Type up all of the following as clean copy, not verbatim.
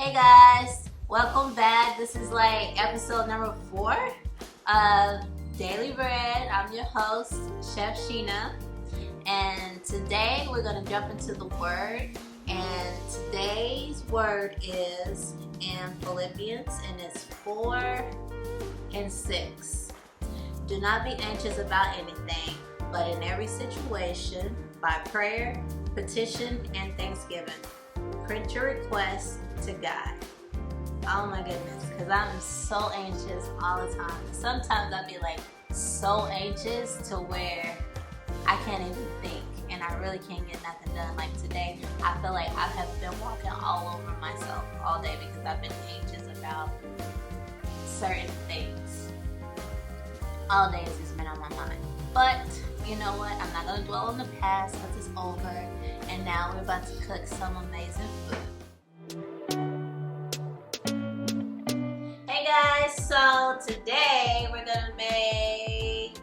Hey guys, welcome back. This is like episode number 4 of Daily Bread. I'm your host, Chef Sheena, and today we're going to jump into the word. And today's word is in Philippians, and it's 4 and 6. Do not be anxious about anything, but in every situation, by prayer, petition, and thanksgiving, print your requests to God. Oh my goodness, because I'm so anxious all the time. Sometimes I'll be like so anxious to where I can't even think, and I really can't get nothing done. Like today, I feel like I have been walking all over myself all day because I've been anxious about certain things. All day has just been on my mind. But you know what? I'm not going to dwell on the past because it's over. And now we're about to cook some amazing food. Hey guys, so today we're going to make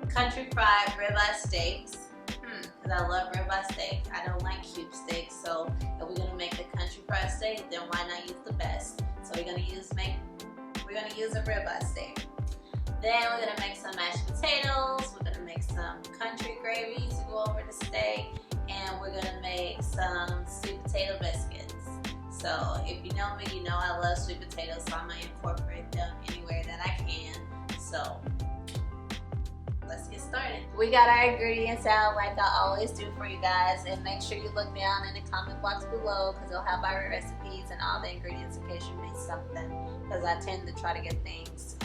country fried ribeye steaks. Because I love ribeye steak. I don't like cube steaks. So if we're going to make a country fried steak, then why not use the best? So we're going to use a ribeye steak. Then we're going to make some mashed potatoes, we're going to make some country gravy to go over the steak, and we're going to make some sweet potato biscuits. So if you know me, you know I love sweet potatoes, so I'm going to incorporate them anywhere that I can. So let's get started. We got our ingredients out like I always do for you guys, and make sure you look down in the comment box below because it'll have our recipes and all the ingredients in case you miss something, because I tend to try to get things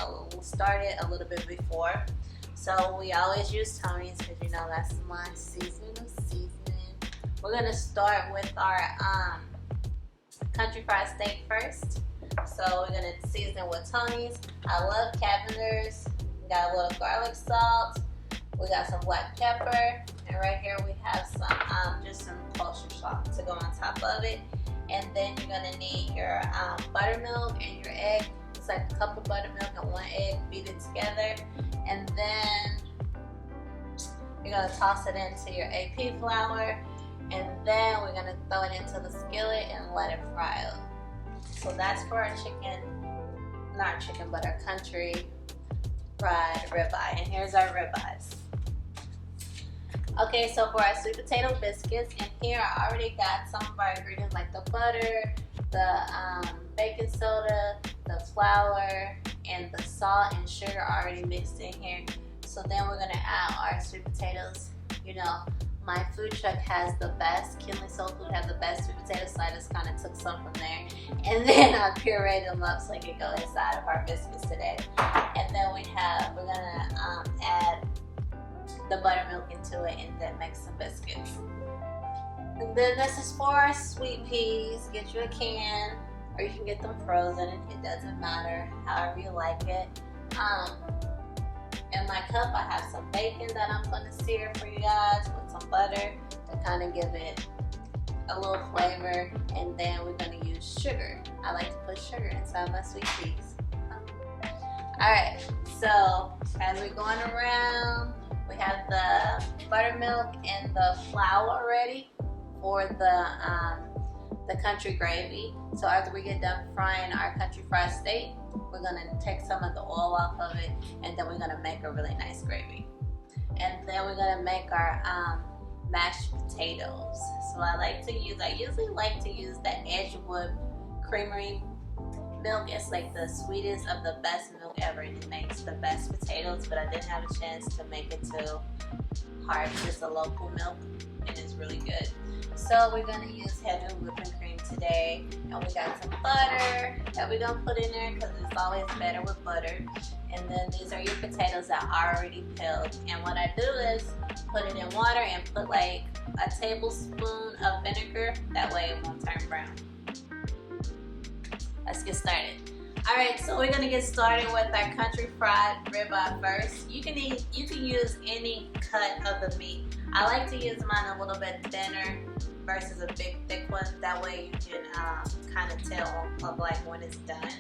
started a little bit before. So we always use Tony's because you know that's my seasoning of seasoning. We're going to start with our country fried steak first. So we're going to season with Tony's. I love Cavender's. We got a little garlic salt. We got some black pepper. And right here we have some just some kosher salt to go on top of it. And then you're going to need your buttermilk and your egg. It's like a cup of buttermilk and 1 egg, beat it together. And then you're going to toss it into your AP flour. And then we're going to throw it into the skillet and let it fry up. So that's for our chicken, not our chicken, but our country fried ribeye. And here's our ribeyes. Okay, so for our sweet potato biscuits, and here I already got some of our ingredients like the butter, the baking soda, the flour, and the salt and sugar already mixed in here. So then we're gonna add our sweet potatoes. You know, my food truck has the best, Kinley Soul Food has the best sweet potatoes, so I just kind of took some from there. And then I pureed them up so they could go inside of our biscuits today. And then we're gonna add the buttermilk into it and then make some biscuits. And then this is for our sweet peas. Get you a can, or you can get them frozen. It doesn't matter, however you like it. In my cup I have some bacon that I'm going to sear for you guys with some butter to kind of give it a little flavor. And then we're going to use sugar. I like to put sugar inside my sweet peas. Alright, so as we're going around, we have the buttermilk and the flour ready for the country gravy. So after we get done frying our country fried steak, we're going to take some of the oil off of it, and then we're going to make a really nice gravy. And then we're going to make our mashed potatoes. So I usually like to use the Edgewood Creamery milk. It's like the sweetest of the best milk ever, and it makes the best potatoes, but I didn't have a chance to make it to Harvest, a local milk, and it's really good. So we're going to use heavy whipping cream today, and we got some butter that we're going to put in there because it's always better with butter. And then these are your potatoes that are already peeled, and what I do is put it in water and put like a tablespoon of vinegar, that way it won't turn brown. Let's get started. Alright, so we're gonna get started with our country fried ribeye first. You can use any cut of the meat. I like to use mine a little bit thinner versus a big thick one. That way you can kind of tell of like when it's done.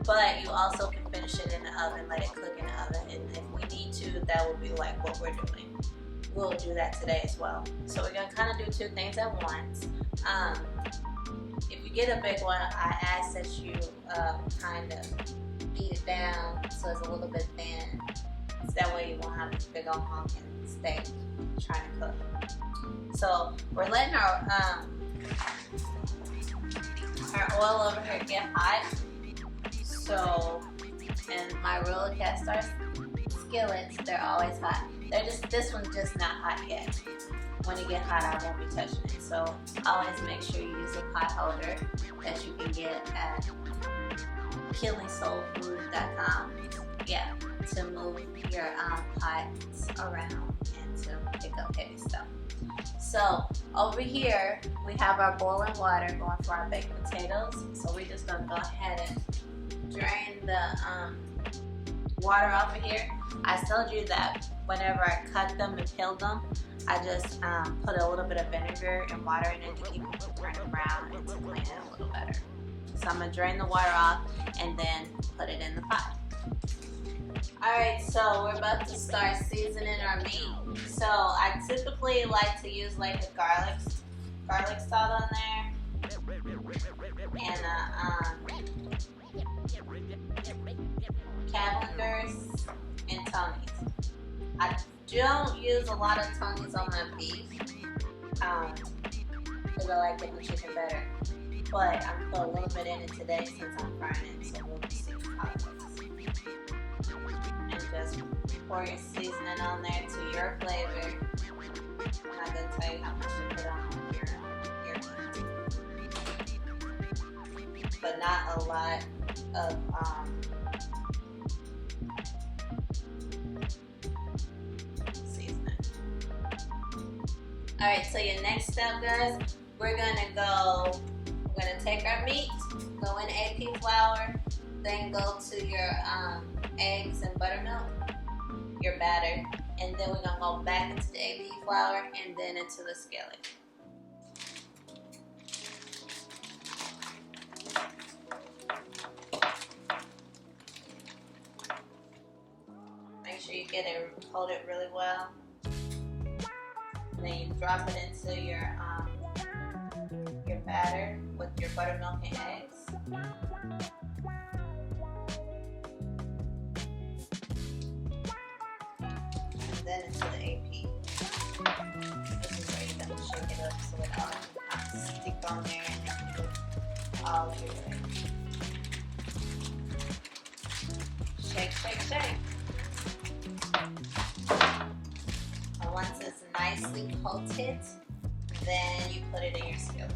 But you also can finish it in the oven, let it cook in the oven, and if we need to, that will be like what we're doing. We'll do that today as well. So we're gonna kind of do two things at once. if you get a big one, I ask that you kind of beat it down so it's a little bit thin. So that way you won't have this big old honking steak trying to cook. So we're letting our oil over here get hot. So, and my roller cast our skillets, they're always hot. This one's just not hot yet. When it gets hot, I won't be touching it. So always make sure you use a pot holder that you can get at killingsoulfood.com. Yeah, to move your pots around and to pick up heavy stuff. So over here we have our boiling water going for our baked potatoes. So we're just gonna go ahead and drain the water off of here. I told you that whenever I cut them and peel them, I just put a little bit of vinegar and water in it to keep it from turning brown and to clean it a little better. So I'm gonna drain the water off and then put it in the pot. Alright, so we're about to start seasoning our meat. So I typically like to use like a garlic salt on there, and Cavender's and Tony's. I don't use a lot of Tony's on my beef because I like getting the chicken better. But I'm gonna put a little bit in it today since I'm frying it, so we'll see how it looks. And just pour your seasoning on there to your flavor. I'm not gonna tell you how much to put on your meat, but not a lot of seasoning. All right, so your next step, guys, we're gonna take our meat, go in AP flour, then go to your eggs and buttermilk, your batter, and then we're gonna go back into the AP flour and then into the skillet. Make sure you get it, hold it really well. And then you drop it into your batter with your buttermilk and eggs. And then into the AP. This is where you're going to shake it up so it all can stick on there and you get all your way. Shake, shake, shake. And once it's nicely coated, then you put it in your skillet.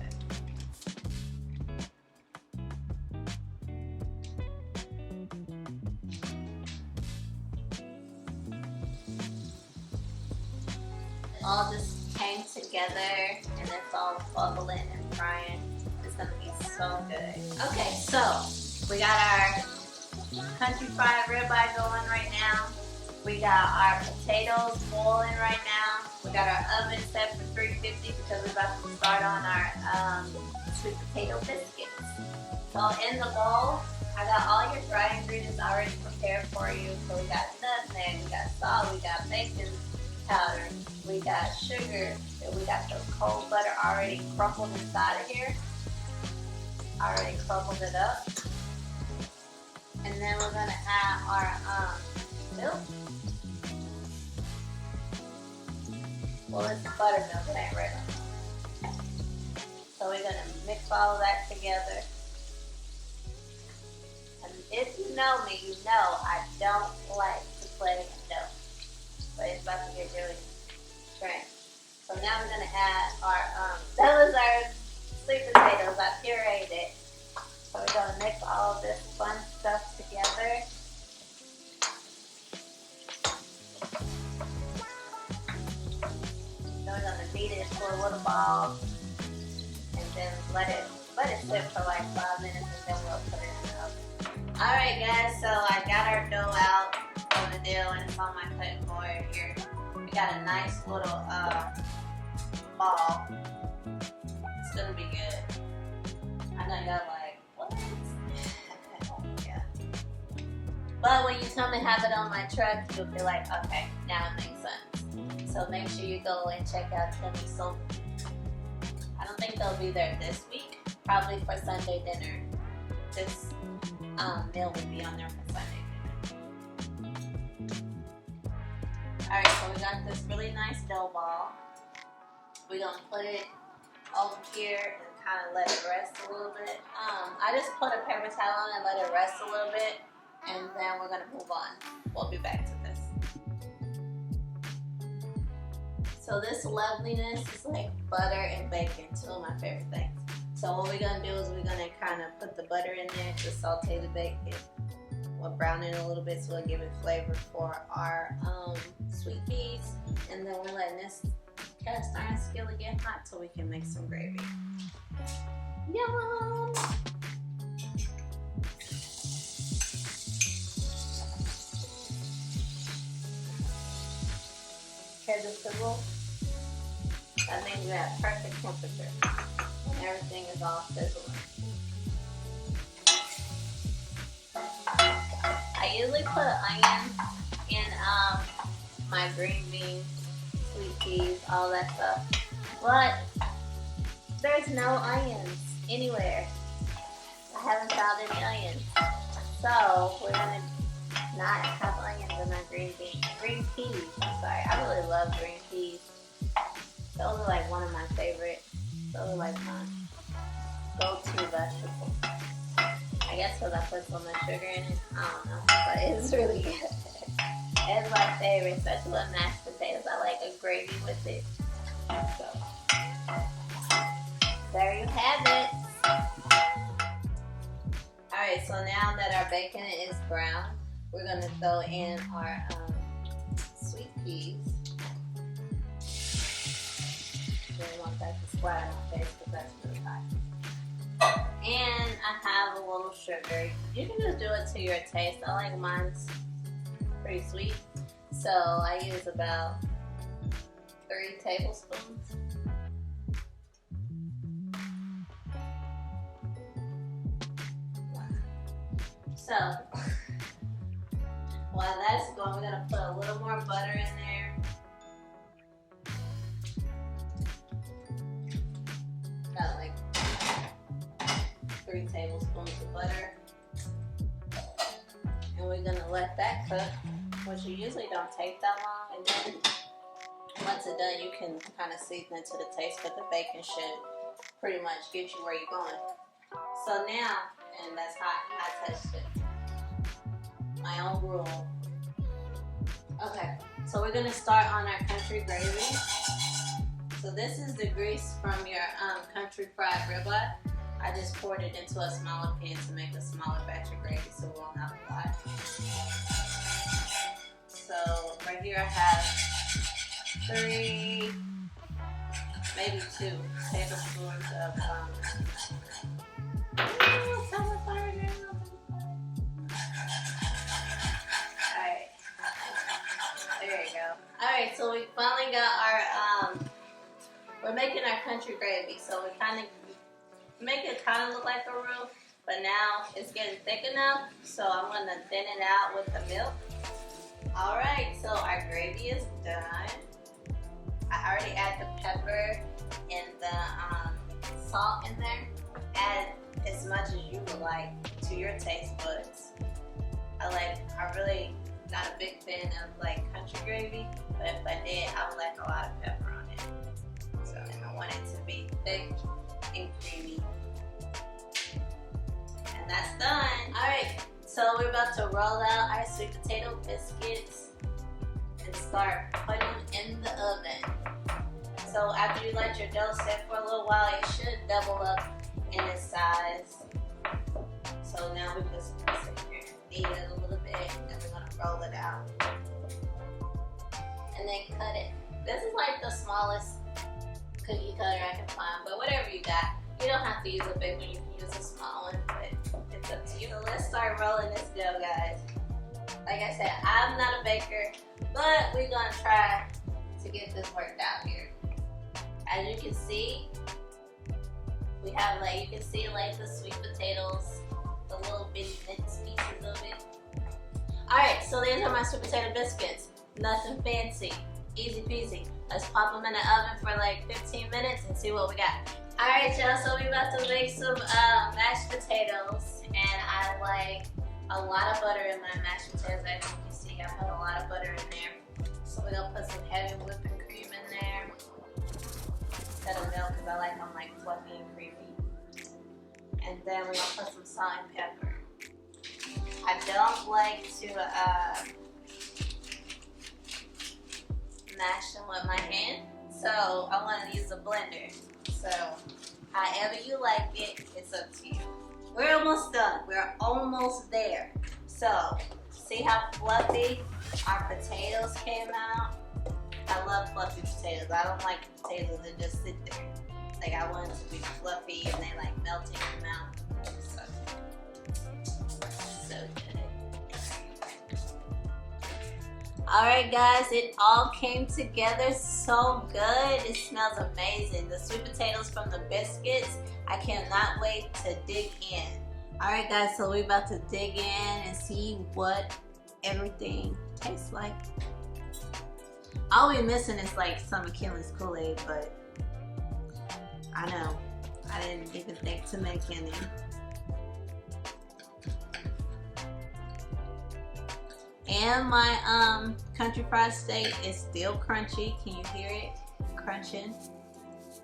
All just came together and it's all bubbling and frying. It's gonna be so good. Okay, so we got our country fried ribeye going right now. We got our potatoes boiling right now. We got our oven set for 350 because we're about to start on our sweet potato biscuits. So in the bowl, I got all your dry ingredients already prepared for you. So we got nutmeg, we got salt, we got bacon powder, we got sugar, and we got the cold butter already crumbled inside of here. I already crumbled it up. And then we're gonna add our milk. Well, it's buttermilk, it ain't regular milk. So we're gonna mix all of that together. And if you know me, you know I don't like to play in dough. But it's about to get really strange. So now we're gonna add our, that was our sweet potatoes. I pureed it. So we're gonna mix all of this fun stuff together. Then we're gonna beat it into a little ball, and then let it sit for like 5 minutes, and then we'll put it in the oven. All right, guys. So I got our dough out of the deal, and it's on my cutting board here. We got a nice little ball. It's gonna be good. I know y'all like, what? Yeah. But when you come and have it on my truck, you'll be like, okay, now it makes sense. So make sure you go and check out Chef Sheena. I don't think they'll be there this week, probably for Sunday dinner. This meal will be on there for Sunday dinner. Alright, so we got this really nice dough ball. We're going to put it over here and kind of let it rest a little bit. I just put a paper towel on and let it rest a little bit, and then we're going to move on. We'll be back to this. So this loveliness is like butter and bacon, two of my favorite things. So what we're going to do is we're going to kind of put the butter in there to saute the bacon. We'll brown it a little bit so it'll give it flavor for our sweet peas. And then we're letting this cast iron skillet get hot so we can make some gravy. Yum! Okay, the sizzle. That means we have perfect temperature. And everything is all sizzling. I usually put onion in my green beans, sweet peas, all that stuff. But there's no onions anywhere. I haven't found any onions. So we're gonna not have onions in our green peas. I'm sorry, I really love green peas. Those are like one of my favorite. Those are like my go-to vegetables. I guess because I put so much sugar in it. I don't know, but it's really good. It's my favorite, especially with mashed potatoes. I like a gravy with it. So there you have it. Alright, so now that our bacon is brown, we're going to throw in our sweet peas. Really want that to splatter my face because that's really hot. And I have a little sugar. You can just do it to your taste. I like mine's pretty sweet. So I use about 3 tablespoons. So while that's going, we're going to put a little more butter in there. About like 3 tablespoons of butter. And we're going to let that cook, which usually don't take that long. And then once it's done, you can kind of season it to the taste, but the bacon should pretty much get you where you're going. So now, and that's hot, I touched it. My own rule. Okay, so we're going to start on our country gravy. So this is the grease from your country fried ribeye. I just poured it into a smaller pan to make a smaller batch of gravy so we won't have a lot. So right here I have 3, maybe 2 tablespoons of Alright, so we finally got our, we're making our country gravy. So we kind of make it kind of look like a roux, but now it's getting thick enough. So I'm going to thin it out with the milk. Alright, so our gravy is done. I already add the pepper and the salt in there. Add as much as you would like to your taste buds. I really not a big fan of like country gravy, but if I did, I would like a lot of pepper on it. So, and I want it to be thick and creamy. And that's done. Alright, so we're about to roll out our sweet potato biscuits and start putting them in the oven. So after you let your dough set for a little while, it should double up in its size. So now we just sit here and knead it a little bit, and then we're going to roll it out. And then cut it. This is like the smallest cookie cutter I can find, but whatever you got. You don't have to use a big one, you can use a small one, but it's up to you. So let's start rolling this dough, guys. Like I said, I'm not a baker, but we're going to try to get this worked out here. As you can see, we have you can see the sweet potatoes, the little bitty pieces of it. Alright, so these are my sweet potato biscuits. Nothing fancy, easy peasy. Let's pop them in the oven for like 15 minutes and see what we got. Alright, y'all, so we about to make some mashed potatoes, and I like a lot of butter in my mashed potatoes. As you can see, I put a lot of butter in there. So we're gonna put some heavy whipping cream in there instead of milk, because I like them like fluffy and creamy. And then we're gonna put some salt and pepper. I don't like to mash them with my hand, so I want to use a blender. So however you like it, it's up to you. We're almost done. We're almost there. So see how fluffy our potatoes came out? I love fluffy potatoes. I don't like potatoes that just sit there. Like, I want it to be fluffy and they like melt in your mouth. So good. Alright guys, it all came together so good. It smells amazing. The sweet potatoes from the biscuits, I cannot wait to dig in. Alright guys, so we're about to dig in and see what everything tastes like. All we're missing is like some of Kelly's Kool-Aid, but I know, I didn't even think to make any. And my country fried steak is still crunchy. Can you hear it crunching?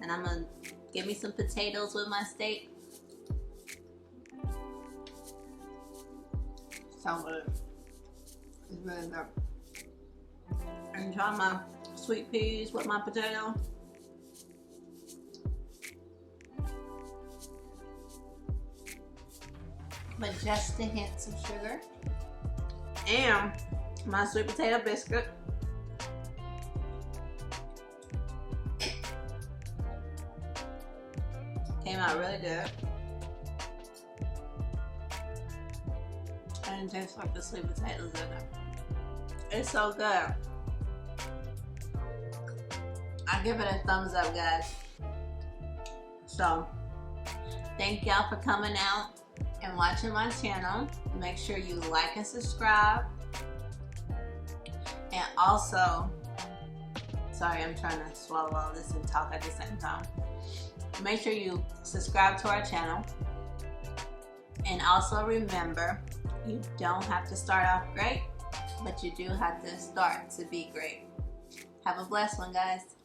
And I'm gonna give me some potatoes with my steak. So good. It's really good. Enjoy my sweet peas with my potato. But just a hint of sugar. And my sweet potato biscuit. Came out really good. And it tastes like the sweet potatoes in it. It's so good. I give it a thumbs up, guys. So, thank y'all for coming out and watching my channel. Make sure you like and subscribe. And also, sorry, I'm trying to swallow all this and talk at the same time. Make sure you subscribe to our channel. And also remember, you don't have to start off great, but you do have to start to be great. Have a blessed one, guys.